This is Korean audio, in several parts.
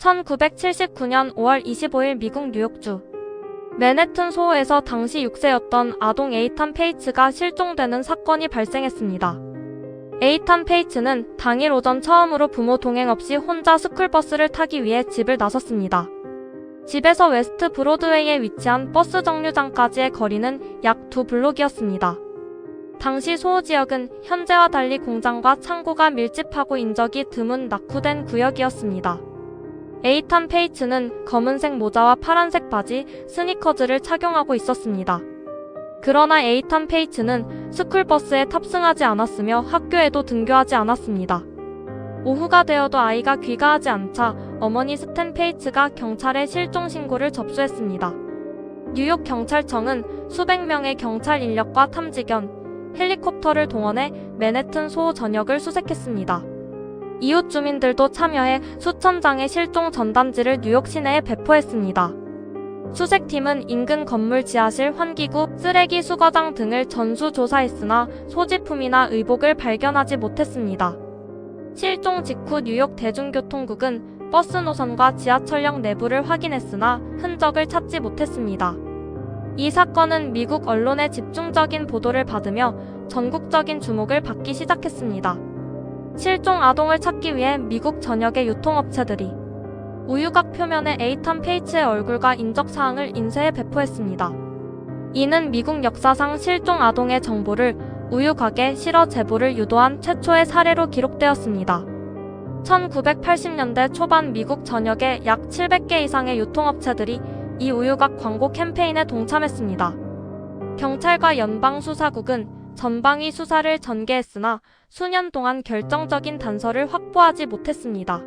1979년 5월 25일 미국 뉴욕주 맨해튼 소호에서 당시 6세였던 아동 에이탄 페이츠가 실종되는 사건이 발생했습니다. 에이탄 페이츠는 당일 오전 처음으로 부모 동행 없이 혼자 스쿨버스를 타기 위해 집을 나섰습니다. 집에서 웨스트 브로드웨이에 위치한 버스 정류장까지의 거리는 약 2블록이었습니다. 당시 소호 지역은 현재와 달리 공장과 창고가 밀집하고 인적이 드문 낙후된 구역이었습니다. 에이탄 페이츠는 검은색 모자와 파란색 바지, 스니커즈를 착용하고 있었습니다. 그러나 에이탄 페이츠는 스쿨버스에 탑승하지 않았으며 학교에도 등교하지 않았습니다. 오후가 되어도 아이가 귀가하지 않자 어머니 스탠 페이츠가 경찰에 실종 신고를 접수했습니다. 뉴욕 경찰청은 수백 명의 경찰 인력과 탐지견, 헬리콥터를 동원해 맨해튼 소호 전역을 수색했습니다. 이웃 주민들도 참여해 수천 장의 실종 전단지를 뉴욕 시내에 배포했습니다. 수색팀은 인근 건물 지하실, 환기구, 쓰레기 수거장 등을 전수조사했으나 소지품이나 의복을 발견하지 못했습니다. 실종 직후 뉴욕 대중교통국은 버스 노선과 지하철역 내부를 확인했으나 흔적을 찾지 못했습니다. 이 사건은 미국 언론의 집중적인 보도를 받으며 전국적인 주목을 받기 시작했습니다. 실종 아동을 찾기 위해 미국 전역의 유통업체들이 우유곽 표면에 에이탄 페이츠의 얼굴과 인적사항을 인쇄해 배포했습니다. 이는 미국 역사상 실종 아동의 정보를 우유곽에 실어 제보를 유도한 최초의 사례로 기록되었습니다. 1980년대 초반 미국 전역의 약 700개 이상의 유통업체들이 이 우유곽 광고 캠페인에 동참했습니다. 경찰과 연방수사국은 전방위 수사를 전개했으나 수년 동안 결정적인 단서를 확보하지 못했습니다.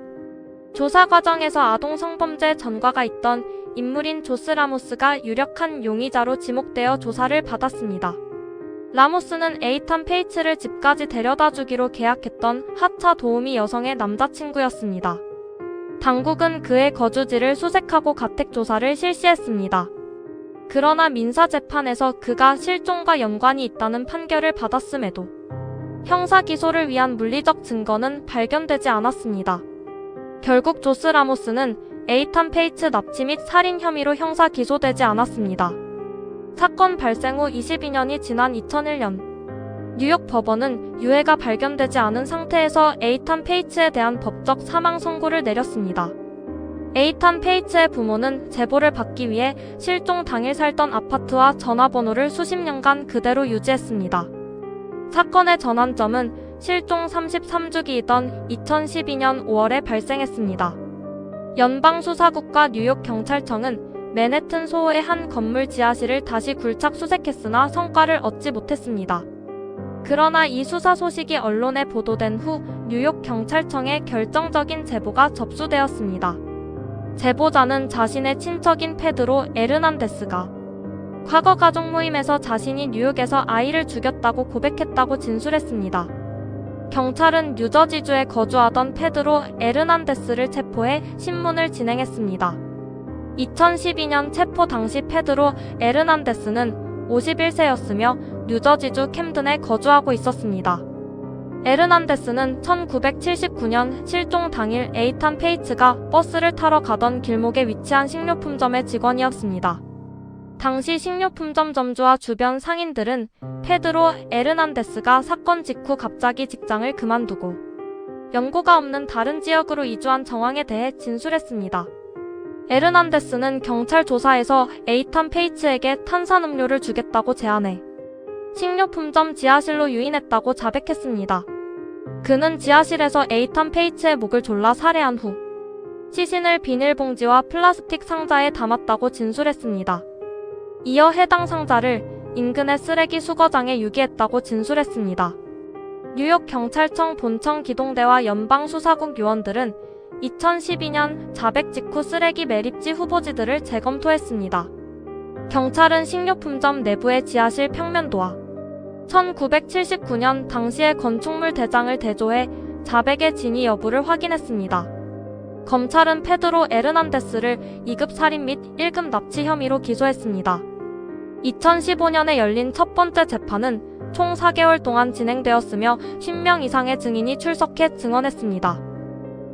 조사 과정에서 아동 성범죄 전과가 있던 인물인 조스 라모스가 유력한 용의자로 지목되어 조사를 받았습니다. 라모스는 에이탄 페이츠를 집까지 데려다 주기로 계약했던 하차 도우미 여성의 남자친구였습니다. 당국은 그의 거주지를 수색하고 가택 조사를 실시했습니다. 그러나 민사재판에서 그가 실종과 연관이 있다는 판결을 받았음에도 형사 기소를 위한 물리적 증거는 발견되지 않았습니다. 결국 조스 라모스는 에이탄 페이츠 납치 및 살인 혐의로 형사 기소되지 않았습니다. 사건 발생 후 22년이 지난 2001년 뉴욕 법원은 유해가 발견되지 않은 상태에서 에이탄 페이츠에 대한 법적 사망 선고를 내렸습니다. 에이탄 페이츠의 부모는 제보를 받기 위해 실종 당일 살던 아파트와 전화번호를 수십 년간 그대로 유지했습니다. 사건의 전환점은 실종 33주기이던 2012년 5월에 발생했습니다. 연방수사국과 뉴욕 경찰청은 맨해튼 소호의 한 건물 지하실을 다시 굴착 수색했으나 성과를 얻지 못했습니다. 그러나 이 수사 소식이 언론에 보도된 후 뉴욕 경찰청에 결정적인 제보가 접수되었습니다. 제보자는 자신의 친척인 페드로 에르난데스가 과거 가족 모임에서 자신이 뉴욕에서 아이를 죽였다고 고백했다고 진술했습니다. 경찰은 뉴저지주에 거주하던 페드로 에르난데스를 체포해 신문을 진행했습니다. 2012년 체포 당시 페드로 에르난데스는 51세였으며 뉴저지주 캠든에 거주하고 있었습니다. 에르난데스는 1979년 실종 당일 에이탄 페이츠가 버스를 타러 가던 길목에 위치한 식료품점의 직원이었습니다. 당시 식료품점 점주와 주변 상인들은 페드로 에르난데스가 사건 직후 갑자기 직장을 그만두고 연고가 없는 다른 지역으로 이주한 정황에 대해 진술했습니다. 에르난데스는 경찰 조사에서 에이탄 페이츠에게 탄산음료를 주겠다고 제안해 식료품점 지하실로 유인했다고 자백했습니다. 그는 지하실에서 에이탄 페이츠의 목을 졸라 살해한 후 시신을 비닐봉지와 플라스틱 상자에 담았다고 진술했습니다. 이어 해당 상자를 인근의 쓰레기 수거장에 유기했다고 진술했습니다. 뉴욕 경찰청 본청 기동대와 연방수사국 요원들은 2012년 자백 직후 쓰레기 매립지 후보지들을 재검토했습니다. 경찰은 식료품점 내부의 지하실 평면도와 1979년 당시의 건축물 대장을 대조해 자백의 진위 여부를 확인했습니다. 검찰은 페드로 에르난데스를 2급 살인 및 1급 납치 혐의로 기소했습니다. 2015년에 열린 첫 번째 재판은 총 4개월 동안 진행되었으며 10명 이상의 증인이 출석해 증언했습니다.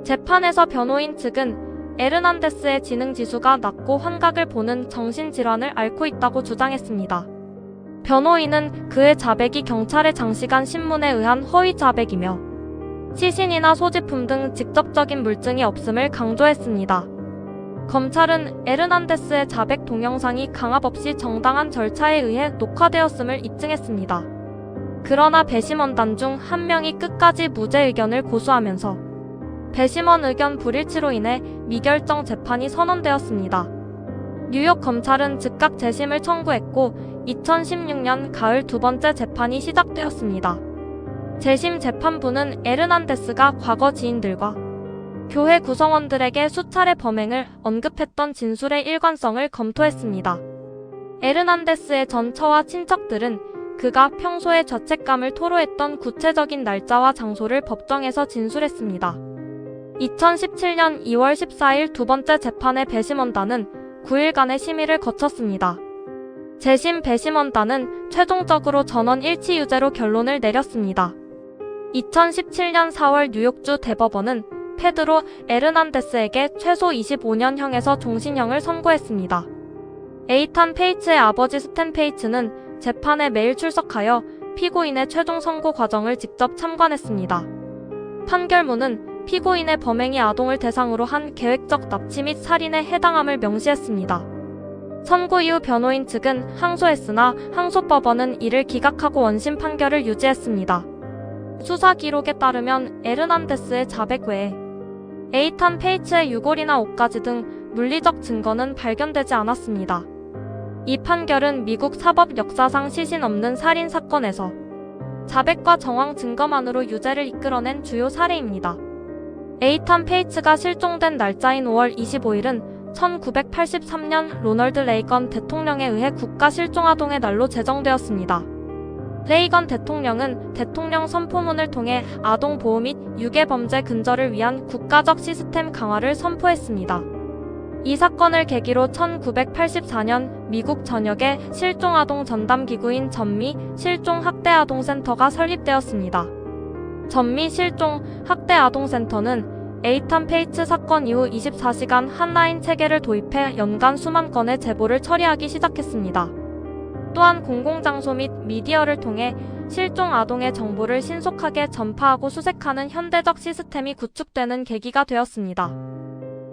재판에서 변호인 측은 에르난데스의 지능지수가 낮고 환각을 보는 정신질환을 앓고 있다고 주장했습니다. 변호인은 그의 자백이 경찰에 장시간 신문에 의한 허위 자백이며 시신이나 소지품 등 직접적인 물증이 없음을 강조했습니다. 검찰은 에르난데스의 자백 동영상이 강압 없이 정당한 절차에 의해 녹화되었음을 입증했습니다. 그러나 배심원단 중 한 명이 끝까지 무죄 의견을 고수하면서 배심원 의견 불일치로 인해 미결정 재판이 선언되었습니다. 뉴욕 검찰은 즉각 재심을 청구했고 2016년 가을 두 번째 재판이 시작되었습니다. 재심 재판부는 에르난데스가 과거 지인들과 교회 구성원들에게 수차례 범행을 언급했던 진술의 일관성을 검토했습니다. 에르난데스의 전 처와 친척들은 그가 평소에 죄책감을 토로했던 구체적인 날짜와 장소를 법정에서 진술했습니다. 2017년 2월 14일 두 번째 재판의 배심원단은 9일간의 심의를 거쳤습니다. 재심 배심원단은 최종적으로 전원 일치 유죄로 결론을 내렸습니다. 2017년 4월 뉴욕주 대법원은 페드로 에르난데스에게 최소 25년형에서 종신형을 선고했습니다. 에이탄 페이츠의 아버지 스탠 페이츠는 재판에 매일 출석하여 피고인의 최종 선고 과정을 직접 참관했습니다. 판결문은 피고인의 범행이 아동을 대상으로 한 계획적 납치 및 살인에 해당함을 명시했습니다. 선고 이후 변호인 측은 항소했으나 항소법원은 이를 기각하고 원심 판결을 유지했습니다. 수사 기록에 따르면 에르난데스의 자백 외에 에이탄 페이츠의 유골이나 옷가지 등 물리적 증거는 발견되지 않았습니다. 이 판결은 미국 사법 역사상 시신 없는 살인 사건에서 자백과 정황 증거만으로 유죄를 이끌어낸 주요 사례입니다. 에이탄 페이츠가 실종된 날짜인 5월 25일은 1983년 로널드 레이건 대통령에 의해 국가 실종아동의 날로 제정되었습니다. 레이건 대통령은 대통령 선포문을 통해 아동 보호 및 유괴 범죄 근절을 위한 국가적 시스템 강화를 선포했습니다. 이 사건을 계기로 1984년 미국 전역에 실종아동 전담기구인 전미 실종학대아동센터가 설립되었습니다. 전미 실종학대아동센터는 에이탄 페이츠 사건 이후 24시간 핫라인 체계를 도입해 연간 수만 건의 제보를 처리하기 시작했습니다. 또한 공공장소 및 미디어를 통해 실종 아동의 정보를 신속하게 전파하고 수색하는 현대적 시스템이 구축되는 계기가 되었습니다.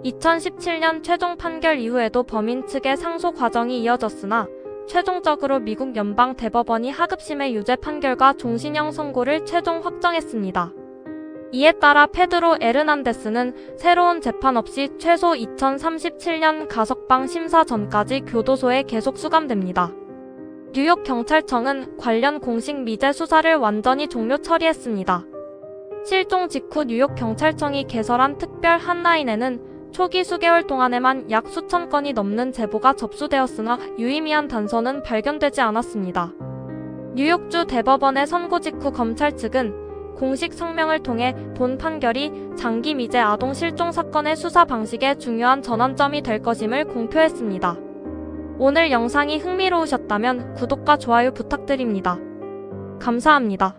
2017년 최종 판결 이후에도 범인 측의 상소 과정이 이어졌으나 최종적으로 미국 연방 대법원이 하급심의 유죄 판결과 종신형 선고를 최종 확정했습니다. 이에 따라 페드로 에르난데스는 새로운 재판 없이 최소 2037년 가석방 심사 전까지 교도소에 계속 수감됩니다. 뉴욕 경찰청은 관련 공식 미제 수사를 완전히 종료 처리했습니다. 실종 직후 뉴욕 경찰청이 개설한 특별 핫라인에는 초기 수개월 동안에만 약 수천 건이 넘는 제보가 접수되었으나 유의미한 단서는 발견되지 않았습니다. 뉴욕주 대법원의 선고 직후 검찰 측은 공식 성명을 통해 본 판결이 장기 미제 아동 실종 사건의 수사 방식에 중요한 전환점이 될 것임을 공표했습니다. 오늘 영상이 흥미로우셨다면 구독과 좋아요 부탁드립니다. 감사합니다.